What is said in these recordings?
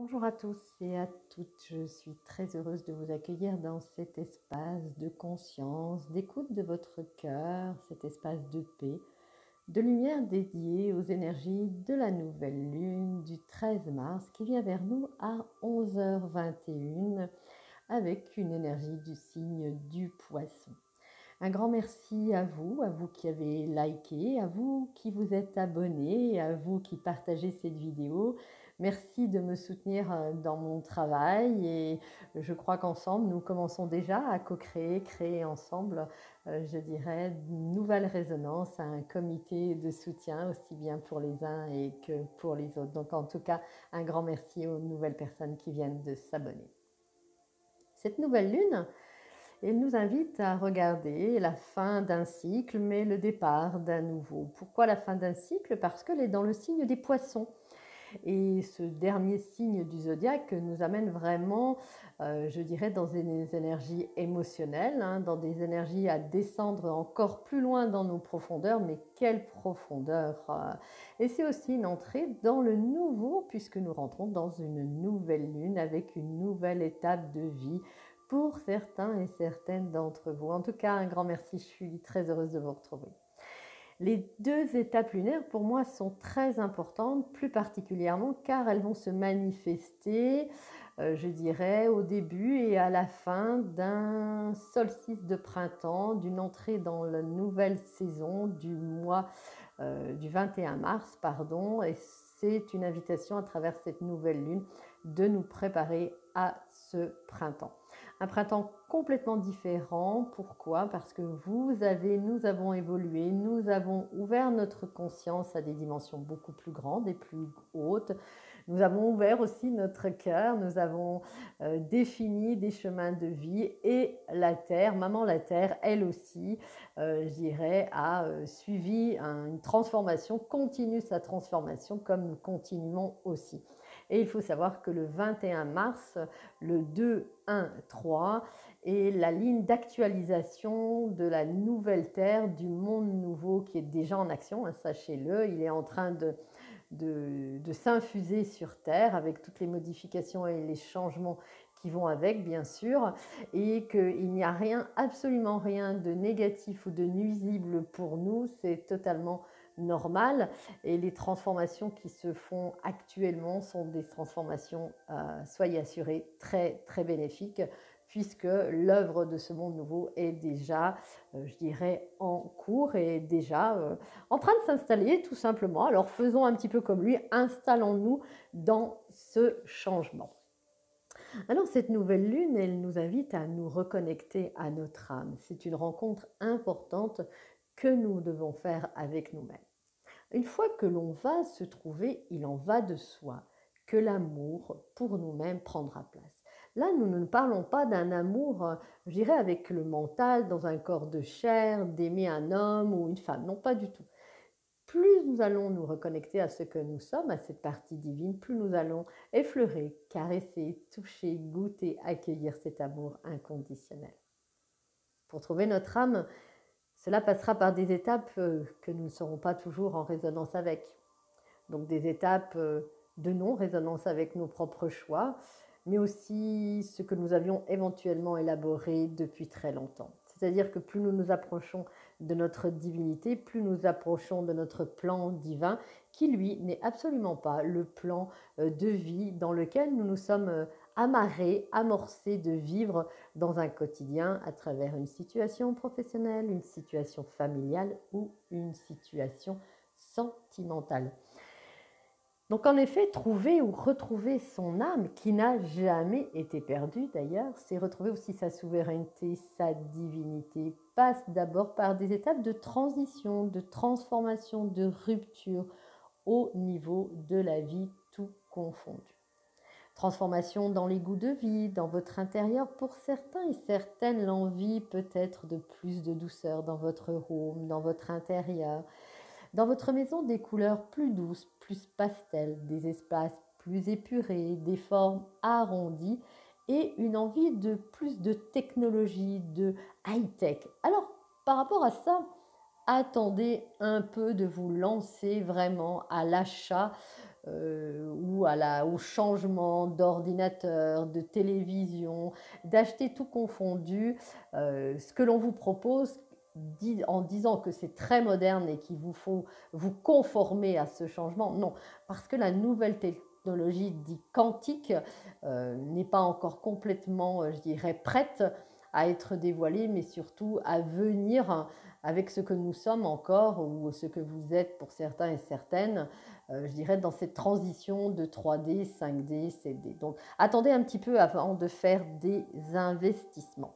Bonjour à tous et à toutes, je suis très heureuse de vous accueillir dans cet espace de conscience, d'écoute de votre cœur, cet espace de paix, de lumière dédié aux énergies de la nouvelle lune du 13 mars qui vient vers nous à 11h21 avec une énergie du signe du poisson. Un grand merci à vous qui avez liké, à vous qui vous êtes abonnés, à vous qui partagez cette vidéo. Merci de me soutenir dans mon travail et je crois qu'ensemble, nous commençons déjà à co-créer, créer ensemble, je dirais, une nouvelle résonance, un comité de soutien aussi bien pour les uns et que pour les autres. Donc en tout cas, un grand merci aux nouvelles personnes qui viennent de s'abonner. Cette nouvelle lune, elle nous invite à regarder la fin d'un cycle, mais le départ d'un nouveau. Pourquoi la fin d'un cycle? Parce qu'elle est dans le signe des poissons. Et ce dernier signe du zodiaque nous amène vraiment, je dirais, dans des énergies émotionnelles, dans des énergies à descendre encore plus loin dans nos profondeurs, mais quelle profondeur! Et c'est aussi une entrée dans le nouveau, puisque nous rentrons dans une nouvelle lune avec une nouvelle étape de vie pour certains et certaines d'entre vous. En tout cas, un grand merci, je suis très heureuse de vous retrouver. Les deux étapes lunaires, pour moi, sont très importantes, plus particulièrement car elles vont se manifester, je dirais, au début et à la fin d'un solstice de printemps, d'une entrée dans la nouvelle saison du mois du 21 mars, pardon, et c'est une invitation à travers cette nouvelle lune de nous préparer à ce printemps. Un printemps complètement différent. Pourquoi? Parce que nous avons évolué, nous avons ouvert notre conscience à des dimensions beaucoup plus grandes et plus hautes. Nous avons ouvert aussi notre cœur, nous avons défini des chemins de vie et la Terre, maman la Terre, elle aussi, je dirais, a suivi une transformation, continue sa transformation comme nous continuons aussi. Et il faut savoir que le 21 mars, le 2-1-3 est la ligne d'actualisation de la nouvelle Terre, du monde nouveau qui est déjà en action, sachez-le, il est en train de s'infuser sur Terre avec toutes les modifications et les changements qui vont avec, bien sûr, et qu'il n'y a rien, absolument rien de négatif ou de nuisible pour nous, c'est totalement normal. Et les transformations qui se font actuellement sont des transformations, soyez assurés, très, très bénéfiques, puisque l'œuvre de ce monde nouveau est déjà, je dirais, en cours et déjà en train de s'installer tout simplement. Alors faisons un petit peu comme lui, installons-nous dans ce changement. Alors cette nouvelle lune, elle nous invite à nous reconnecter à notre âme. C'est une rencontre importante que nous devons faire avec nous-mêmes. Une fois que l'on va se trouver, il en va de soi que l'amour pour nous-mêmes prendra place. Là, nous ne parlons pas d'un amour, je dirais, avec le mental, dans un corps de chair, d'aimer un homme ou une femme. Non, pas du tout. Plus nous allons nous reconnecter à ce que nous sommes, à cette partie divine, plus nous allons effleurer, caresser, toucher, goûter, accueillir cet amour inconditionnel. Pour trouver notre âme, cela passera par des étapes que nous ne serons pas toujours en résonance avec. Donc des étapes de non-résonance avec nos propres choix, mais aussi ce que nous avions éventuellement élaboré depuis très longtemps. C'est-à-dire que plus nous nous approchons de notre divinité, plus nous approchons de notre plan divin, qui lui n'est absolument pas le plan de vie dans lequel nous nous sommes amarrés, amorcés de vivre dans un quotidien à travers une situation professionnelle, une situation familiale ou une situation sentimentale. Donc en effet, trouver ou retrouver son âme, qui n'a jamais été perdue d'ailleurs, c'est retrouver aussi sa souveraineté, sa divinité, passe d'abord par des étapes de transition, de transformation, de rupture au niveau de la vie tout confondu. Transformation dans les goûts de vie, dans votre intérieur. Pour certains et certaines, l'envie peut-être de plus de douceur dans votre home, dans votre intérieur. Dans votre maison, des couleurs plus douces, plus pastel, des espaces plus épurés, des formes arrondies et une envie de plus de technologie, de high-tech. Alors, par rapport à ça, attendez un peu de vous lancer vraiment à l'achat ou au changement d'ordinateur, de télévision, d'acheter tout confondu, ce que l'on vous propose en disant que c'est très moderne et qu'il vous faut vous conformer à ce changement. Non, parce que la nouvelle technologie dite quantique n'est pas encore complètement, je dirais, prête à être dévoilée, mais surtout à venir avec ce que nous sommes encore ou ce que vous êtes pour certains et certaines, je dirais, dans cette transition de 3D, 5D, 7D. Donc, attendez un petit peu avant de faire des investissements.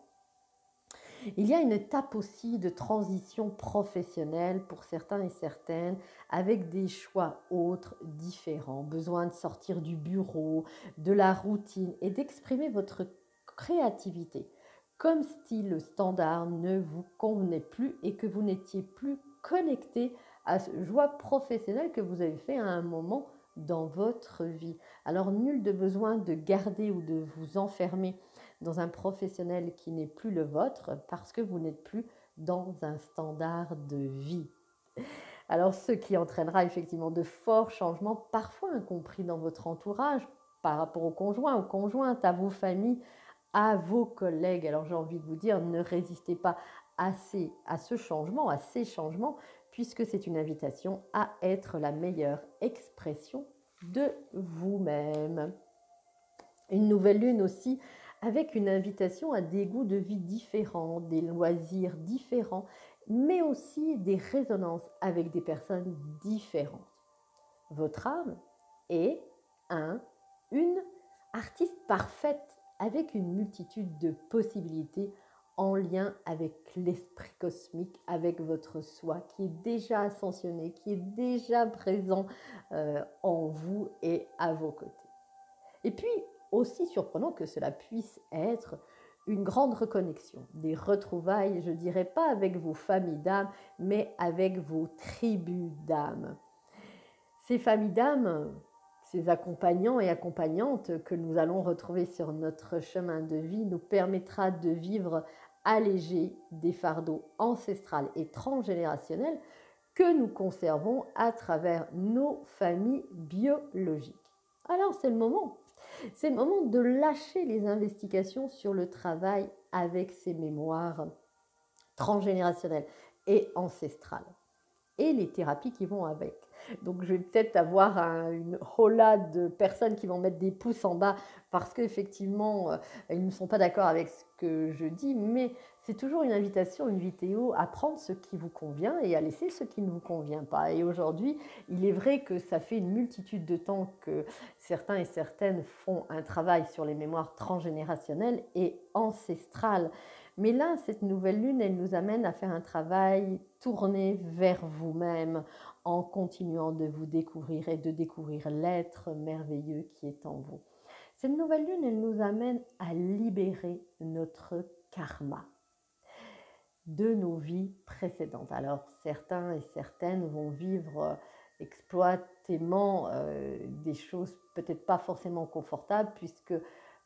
Il y a une étape aussi de transition professionnelle pour certains et certaines, avec des choix autres, différents, besoin de sortir du bureau, de la routine et d'exprimer votre créativité, comme si le standard ne vous convenait plus et que vous n'étiez plus connecté à ce choix professionnel que vous avez fait à un moment dans votre vie. Alors, nul de besoin de garder ou de vous enfermer dans un professionnel qui n'est plus le vôtre parce que vous n'êtes plus dans un standard de vie. Alors, ce qui entraînera effectivement de forts changements, parfois incompris dans votre entourage, par rapport aux conjoints, aux conjointes, à vos familles, à vos collègues. Alors, j'ai envie de vous dire, ne résistez pas assez à ce changement, à ces changements, puisque c'est une invitation à être la meilleure expression de vous-même. Une nouvelle lune aussi avec une invitation à des goûts de vie différents, des loisirs différents, mais aussi des résonances avec des personnes différentes. Votre âme est une artiste parfaite avec une multitude de possibilités en lien avec l'esprit cosmique, avec votre soi qui est déjà ascensionné, qui est déjà présent en vous et à vos côtés. Et puis, aussi surprenant que cela puisse être, une grande reconnexion, des retrouvailles, je ne dirais pas avec vos familles d'âme, mais avec vos tribus d'âme. Ces familles d'âme, ces accompagnants et accompagnantes que nous allons retrouver sur notre chemin de vie nous permettra de vivre allégés des fardeaux ancestrales et transgénérationnels que nous conservons à travers nos familles biologiques. Alors c'est le moment. C'est le moment de lâcher les investigations sur le travail avec ces mémoires transgénérationnelles et ancestrales et les thérapies qui vont avec. Donc je vais peut-être avoir une hola de personnes qui vont mettre des pouces en bas parce qu'effectivement, ils ne sont pas d'accord avec ce que je dis, mais c'est toujours une invitation, une vidéo à prendre ce qui vous convient et à laisser ce qui ne vous convient pas. Et aujourd'hui, il est vrai que ça fait une multitude de temps que certains et certaines font un travail sur les mémoires transgénérationnelles et ancestrales. Mais là, cette nouvelle lune, elle nous amène à faire un travail tourné vers vous-même en continuant de vous découvrir et de découvrir l'être merveilleux qui est en vous. Cette nouvelle lune, elle nous amène à libérer notre karma de nos vies précédentes. Alors, certains et certaines vont vivre exploitément des choses peut-être pas forcément confortables puisque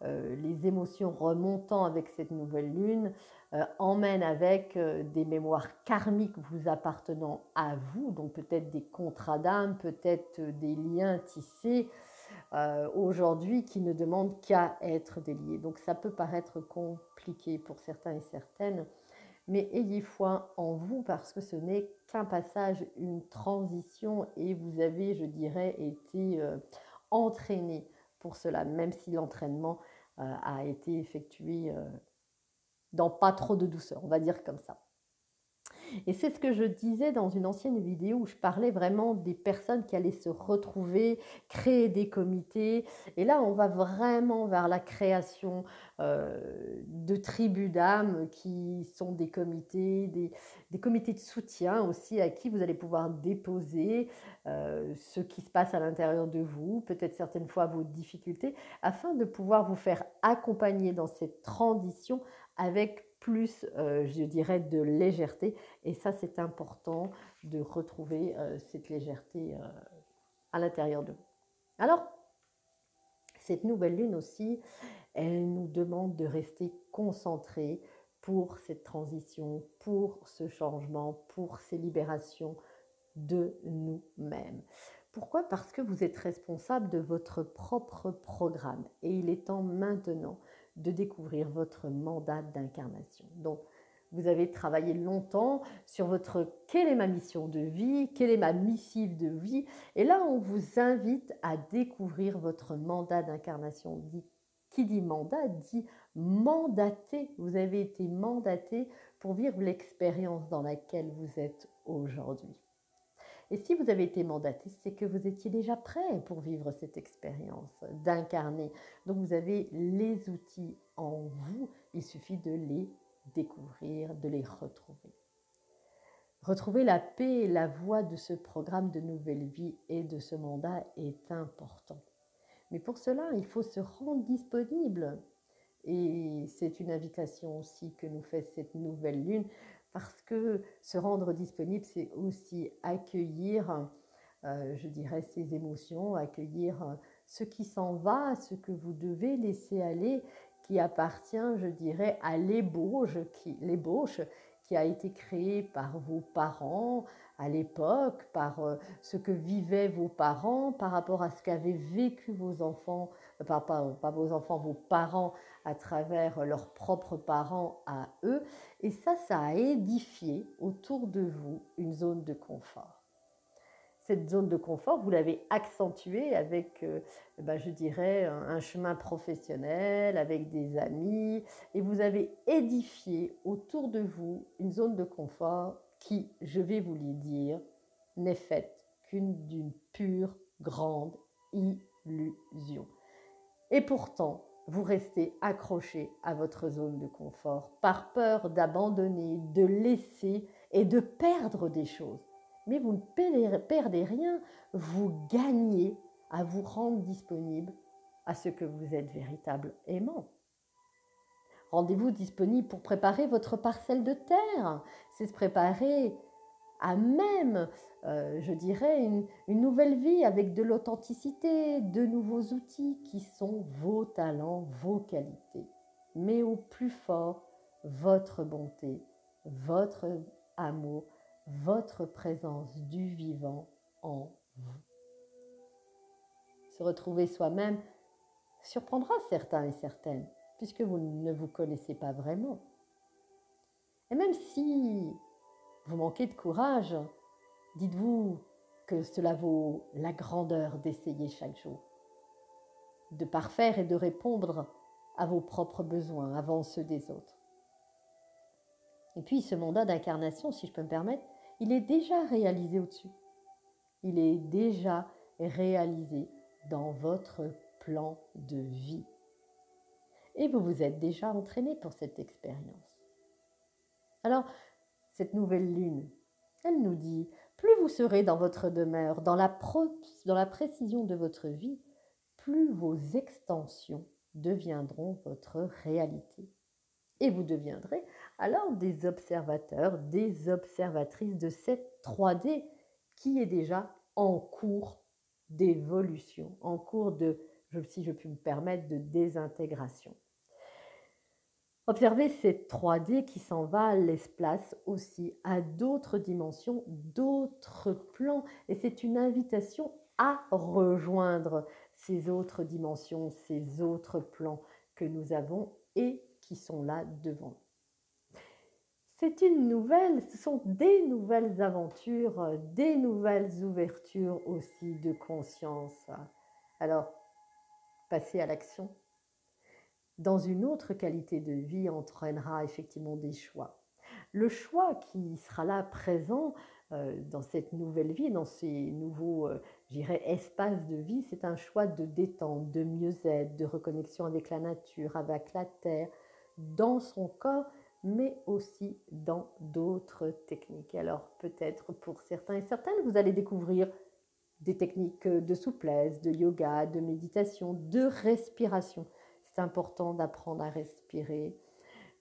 les émotions remontant avec cette nouvelle lune emmènent avec des mémoires karmiques vous appartenant à vous, donc peut-être des contrats d'âme, peut-être des liens tissés aujourd'hui qui ne demandent qu'à être déliés. Donc ça peut paraître compliqué pour certains et certaines, mais ayez foi en vous parce que ce n'est qu'un passage, une transition et vous avez, je dirais, été entraîné pour cela, même si l'entraînement a été effectué dans pas trop de douceur, on va dire comme ça. Et c'est ce que je disais dans une ancienne vidéo où je parlais vraiment des personnes qui allaient se retrouver, créer des comités. Et là, on va vraiment vers la création de tribus d'âmes qui sont des comités, des comités de soutien aussi à qui vous allez pouvoir déposer ce qui se passe à l'intérieur de vous, peut-être certaines fois vos difficultés, afin de pouvoir vous faire accompagner dans cette transition avec plus, je dirais, de légèreté. Et ça, c'est important de retrouver cette légèreté à l'intérieur de vous. Alors, cette nouvelle lune aussi, elle nous demande de rester concentrés pour cette transition, pour ce changement, pour ces libérations de nous-mêmes. Pourquoi? Parce que vous êtes responsable de votre propre programme et il est temps maintenant de découvrir votre mandat d'incarnation. Donc, vous avez travaillé longtemps sur votre quelle est ma mission de vie, quelle est ma missive de vie, et là on vous invite à découvrir votre mandat d'incarnation. Qui dit mandat dit mandaté. Vous avez été mandaté pour vivre l'expérience dans laquelle vous êtes aujourd'hui. Et si vous avez été mandaté, c'est que vous étiez déjà prêt pour vivre cette expérience d'incarner. Donc vous avez les outils en vous, il suffit de les découvrir, de les retrouver. Retrouver la paix et la voie de ce programme de nouvelle vie et de ce mandat est important. Mais pour cela, il faut se rendre disponible. Et c'est une invitation aussi que nous fait cette nouvelle lune, parce que se rendre disponible, c'est aussi accueillir, je dirais, ces émotions, accueillir ce qui s'en va, ce que vous devez laisser aller, qui appartient, je dirais, à l'ébauche qui a été créée par vos parents à l'époque, par ce que vivaient vos parents, par rapport à ce qu'avaient vécu vos enfants, pas vos enfants, vos parents, à travers leurs propres parents à eux. Et ça a édifié autour de vous une zone de confort. Cette zone de confort, vous l'avez accentuée avec, je dirais, un chemin professionnel, avec des amis, et vous avez édifié autour de vous une zone de confort qui, je vais vous le dire, n'est faite d'une pure, grande illusion. Et pourtant, vous restez accroché à votre zone de confort par peur d'abandonner, de laisser et de perdre des choses. Mais vous ne perdez rien, vous gagnez à vous rendre disponible à ce que vous êtes véritablement. Rendez-vous disponible pour préparer votre parcelle de terre. C'est se préparer à même, je dirais, une nouvelle vie avec de l'authenticité, de nouveaux outils qui sont vos talents, vos qualités. Mais au plus fort, votre bonté, votre amour, votre présence du vivant en vous. Se retrouver soi-même surprendra certains et certaines, puisque vous ne vous connaissez pas vraiment. Et même si vous manquez de courage, dites-vous que cela vaut la grandeur d'essayer chaque jour, de parfaire et de répondre à vos propres besoins avant ceux des autres. Et puis ce mandat d'incarnation, si je peux me permettre, il est déjà réalisé au-dessus. Il est déjà réalisé dans votre plan de vie. Et vous vous êtes déjà entraîné pour cette expérience. Alors, cette nouvelle lune, elle nous dit, plus vous serez dans votre demeure, dans la précision de votre vie, plus vos extensions deviendront votre réalité. Et vous deviendrez alors des observateurs, des observatrices de cette 3D qui est déjà en cours d'évolution, en cours de, si je puis me permettre, de désintégration. Observez cette 3D qui s'en va, laisse place aussi à d'autres dimensions, d'autres plans. Et c'est une invitation à rejoindre ces autres dimensions, ces autres plans que nous avons et qui sont là devant nous. C'est une nouvelle, ce sont des nouvelles aventures, des nouvelles ouvertures aussi de conscience. Alors, passez à l'action. Dans une autre qualité de vie entraînera effectivement des choix. Le choix qui sera là présent dans cette nouvelle vie, dans ces nouveaux, espaces de vie, c'est un choix de détente, de mieux-être, de reconnexion avec la nature, avec la terre, dans son corps, mais aussi dans d'autres techniques. Alors peut-être pour certains et certaines, vous allez découvrir des techniques de souplesse, de yoga, de méditation, de respiration. C'est important d'apprendre à respirer,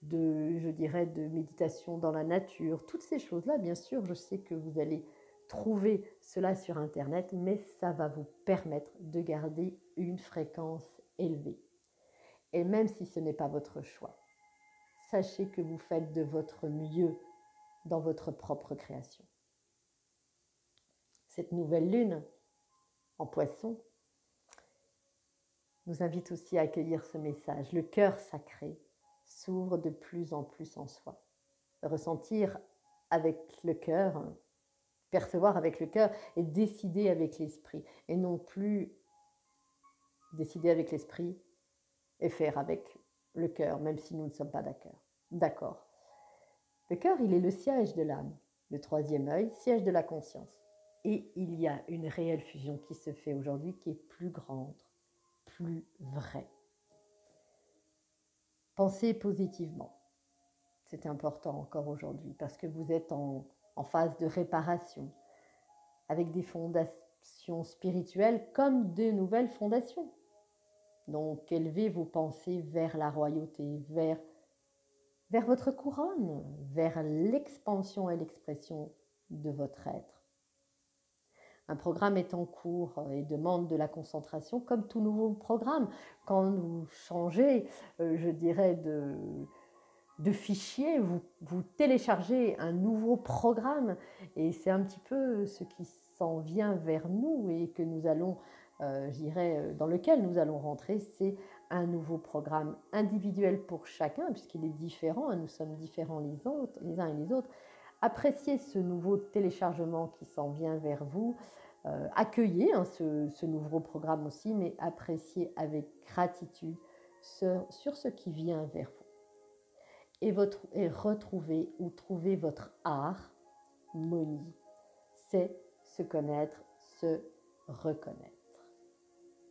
de méditation dans la nature. Toutes ces choses-là, bien sûr, je sais que vous allez trouver cela sur Internet, mais ça va vous permettre de garder une fréquence élevée. Et même si ce n'est pas votre choix, sachez que vous faites de votre mieux dans votre propre création. Cette nouvelle lune, en Poisson, nous invite aussi à accueillir ce message. Le cœur sacré s'ouvre de plus en plus en soi. Ressentir avec le cœur, percevoir avec le cœur et décider avec l'esprit. Et non plus décider avec l'esprit et faire avec le cœur, même si nous ne sommes pas d'accord. Le cœur, il est le siège de l'âme. Le troisième œil, siège de la conscience. Et il y a une réelle fusion qui se fait aujourd'hui, qui est plus grande, plus vraie. Pensez positivement. C'est important encore aujourd'hui parce que vous êtes en phase de réparation avec des fondations spirituelles comme de nouvelles fondations. Donc, élevez vos pensées vers la royauté, vers votre couronne, vers l'expansion et l'expression de votre être. Un programme est en cours et demande de la concentration comme tout nouveau programme. Quand vous changez, je dirais, de fichier, vous téléchargez un nouveau programme et c'est un petit peu ce qui s'en vient vers nous et que nous allons, je dirais, dans lequel nous allons rentrer, c'est un nouveau programme individuel pour chacun puisqu'il est différent, nous sommes différents les uns et les autres. Appréciez ce nouveau téléchargement qui s'en vient vers vous, accueillez ce nouveau programme aussi, mais appréciez avec gratitude sur ce qui vient vers vous. Et retrouver ou trouver votre harmonie. C'est se connaître, se reconnaître.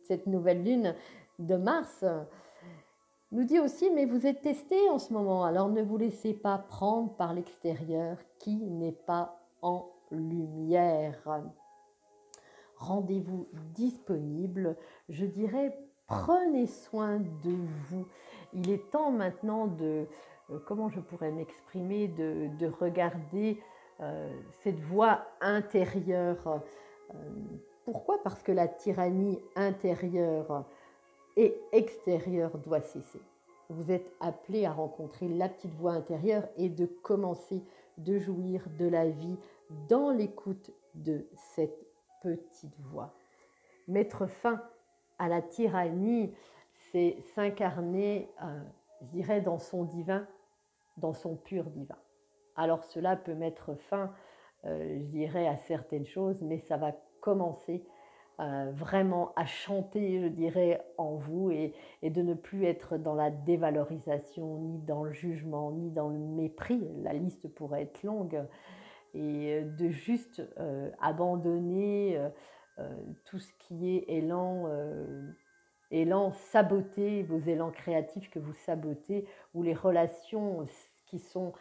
Cette nouvelle lune de Mars nous dit aussi, mais vous êtes testé en ce moment, alors ne vous laissez pas prendre par l'extérieur qui n'est pas en lumière. Rendez-vous disponible, je dirais, prenez soin de vous. Il est temps maintenant de, comment je pourrais m'exprimer, de regarder cette voix intérieure. Pourquoi ? Parce que la tyrannie intérieure et extérieure doit cesser. Vous êtes appelé à rencontrer la petite voix intérieure et de commencer de jouir de la vie dans l'écoute de cette petite voix. Mettre fin à la tyrannie, c'est s'incarner, je dirais, dans son divin, dans son pur divin. Alors cela peut mettre fin, je dirais, à certaines choses, mais ça va commencer vraiment à chanter, je dirais, en vous et de ne plus être dans la dévalorisation, ni dans le jugement, ni dans le mépris. La liste pourrait être longue. Et de juste abandonner tout ce qui est élan saboté, vos élans créatifs que vous sabotez, ou les relations qui sont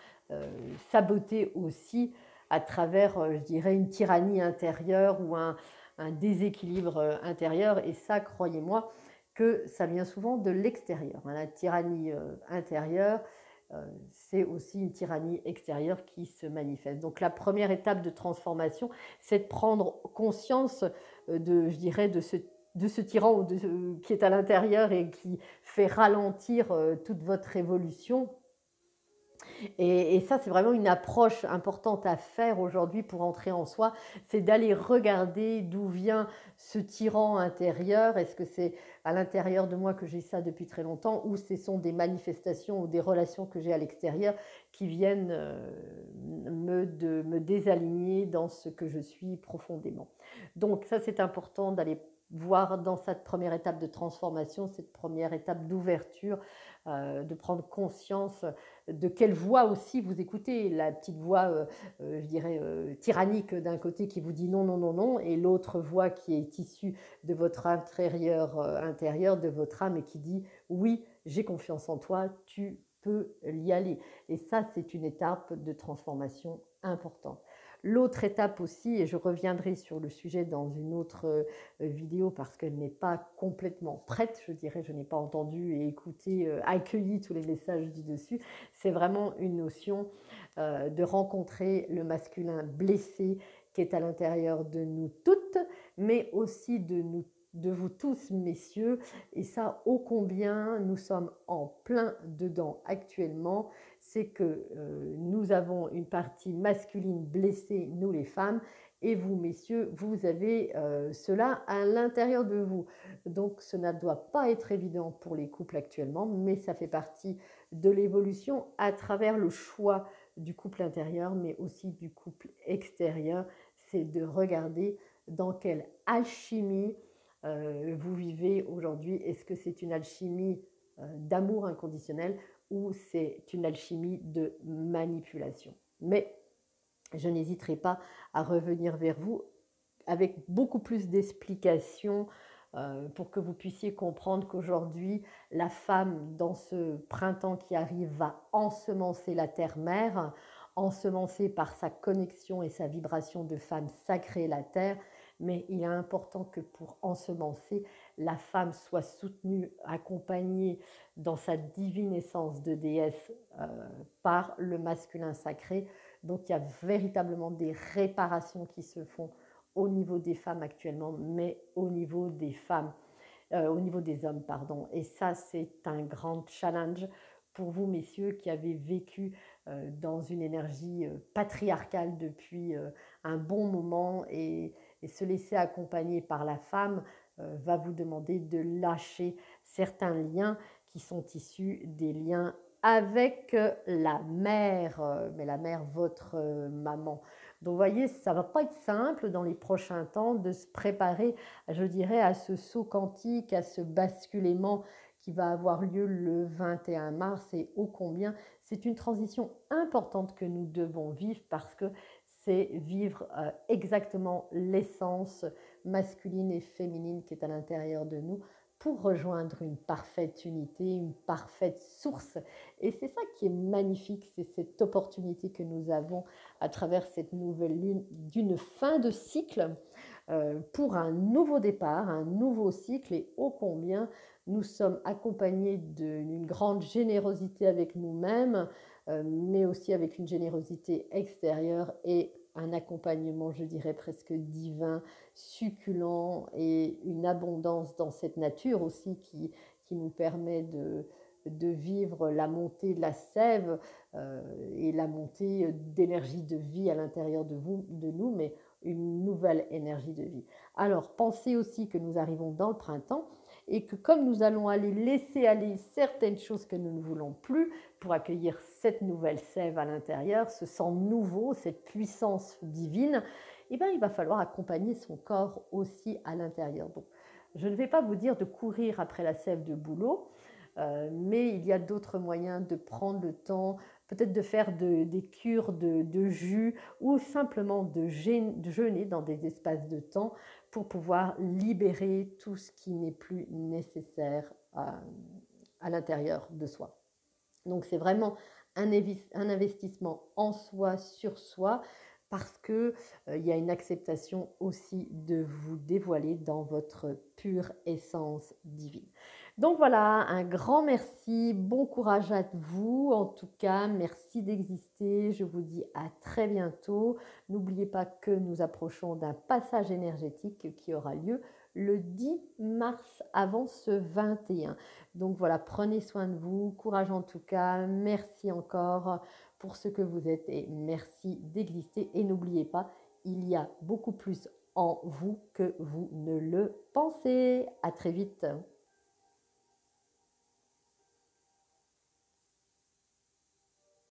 sabotées aussi à travers, je dirais, une tyrannie intérieure ou un déséquilibre intérieur. Et ça, croyez-moi, que ça vient souvent de l'extérieur. La tyrannie intérieure, c'est aussi une tyrannie extérieure qui se manifeste. Donc la première étape de transformation, c'est de prendre conscience de, je dirais, de ce tyran qui est à l'intérieur et qui fait ralentir toute votre évolution. Et ça, c'est vraiment une approche importante à faire aujourd'hui pour entrer en soi, c'est d'aller regarder d'où vient ce tyran intérieur. Est-ce que c'est à l'intérieur de moi que j'ai ça depuis très longtemps, ou ce sont des manifestations ou des relations que j'ai à l'extérieur qui viennent me désaligner dans ce que je suis profondément. Donc ça, c'est important d'aller voir dans cette première étape de transformation, cette première étape d'ouverture, de prendre conscience de quelle voix aussi vous écoutez. La petite voix, je dirais, tyrannique d'un côté qui vous dit non, non, non, non, et l'autre voix qui est issue de votre intérieur, de votre âme, et qui dit oui, j'ai confiance en toi, tu peux y aller. Et ça, c'est une étape de transformation importante. L'autre étape aussi, et je reviendrai sur le sujet dans une autre vidéo parce qu'elle n'est pas complètement prête, je dirais, je n'ai pas entendu et écouté, accueilli tous les messages du dessus, c'est vraiment une notion de rencontrer le masculin blessé qui est à l'intérieur de nous toutes, mais aussi de vous tous, messieurs, et ça, ô combien nous sommes en plein dedans actuellement, c'est que nous avons une partie masculine blessée, nous les femmes, et vous, messieurs, vous avez cela à l'intérieur de vous. Donc, ce ne doit pas être évident pour les couples actuellement, mais ça fait partie de l'évolution à travers le choix du couple intérieur, mais aussi du couple extérieur. C'est de regarder dans quelle alchimie vous vivez aujourd'hui. Est-ce que c'est une alchimie d'amour inconditionnel ou c'est une alchimie de manipulation? Mais je n'hésiterai pas à revenir vers vous avec beaucoup plus d'explications pour que vous puissiez comprendre qu'aujourd'hui, la femme, dans ce printemps qui arrive, va ensemencer la terre-mère, ensemencer par sa connexion et sa vibration de femme sacrée la terre, mais il est important que pour ensemencer, la femme soit soutenue, accompagnée dans sa divine essence de déesse par le masculin sacré. Donc il y a véritablement des réparations qui se font au niveau des femmes actuellement, mais au niveau des femmes, au niveau des hommes, pardon. Et ça, c'est un grand challenge pour vous, messieurs, qui avez vécu dans une énergie patriarcale depuis un bon moment et se laisser accompagner par la femme va vous demander de lâcher certains liens qui sont issus des liens avec la mère, mais la mère, votre maman. Donc, vous voyez, ça ne va pas être simple dans les prochains temps de se préparer, je dirais, à ce saut quantique, à ce basculement qui va avoir lieu le 21 mars et ô combien c'est une transition importante que nous devons vivre parce que c'est vivre exactement l'essence masculine et féminine qui est à l'intérieur de nous pour rejoindre une parfaite unité, une parfaite source. Et c'est ça qui est magnifique, c'est cette opportunité que nous avons à travers cette nouvelle lune d'une fin de cycle pour un nouveau départ, un nouveau cycle et ô combien nous sommes accompagnés d'une grande générosité avec nous-mêmes, mais aussi avec une générosité extérieure et un accompagnement, je dirais, presque divin, succulent et une abondance dans cette nature aussi qui nous permet de vivre la montée de la sève et la montée d'énergie de vie à l'intérieur de vous, de nous, mais une nouvelle énergie de vie. Alors, pensez aussi que nous arrivons dans le printemps et que comme nous allons aller laisser aller certaines choses que nous ne voulons plus pour accueillir cette nouvelle sève à l'intérieur, ce sang nouveau, cette puissance divine, eh bien, il va falloir accompagner son corps aussi à l'intérieur. Donc, je ne vais pas vous dire de courir après la sève de bouleau, mais il y a d'autres moyens de prendre le temps, peut-être de faire des cures de jus ou simplement de jeûner dans des espaces de temps pour pouvoir libérer tout ce qui n'est plus nécessaire à l'intérieur de soi. Donc c'est vraiment un investissement en soi, sur soi, parce qu'il y a une acceptation aussi de vous dévoiler dans votre pure essence divine. Donc voilà, un grand merci, bon courage à vous en tout cas, merci d'exister, je vous dis à très bientôt. N'oubliez pas que nous approchons d'un passage énergétique qui aura lieu le 10 mars avant ce 21. Donc voilà, prenez soin de vous, courage en tout cas, merci encore pour ce que vous êtes et merci d'exister. Et n'oubliez pas, il y a beaucoup plus en vous que vous ne le pensez. À très vite.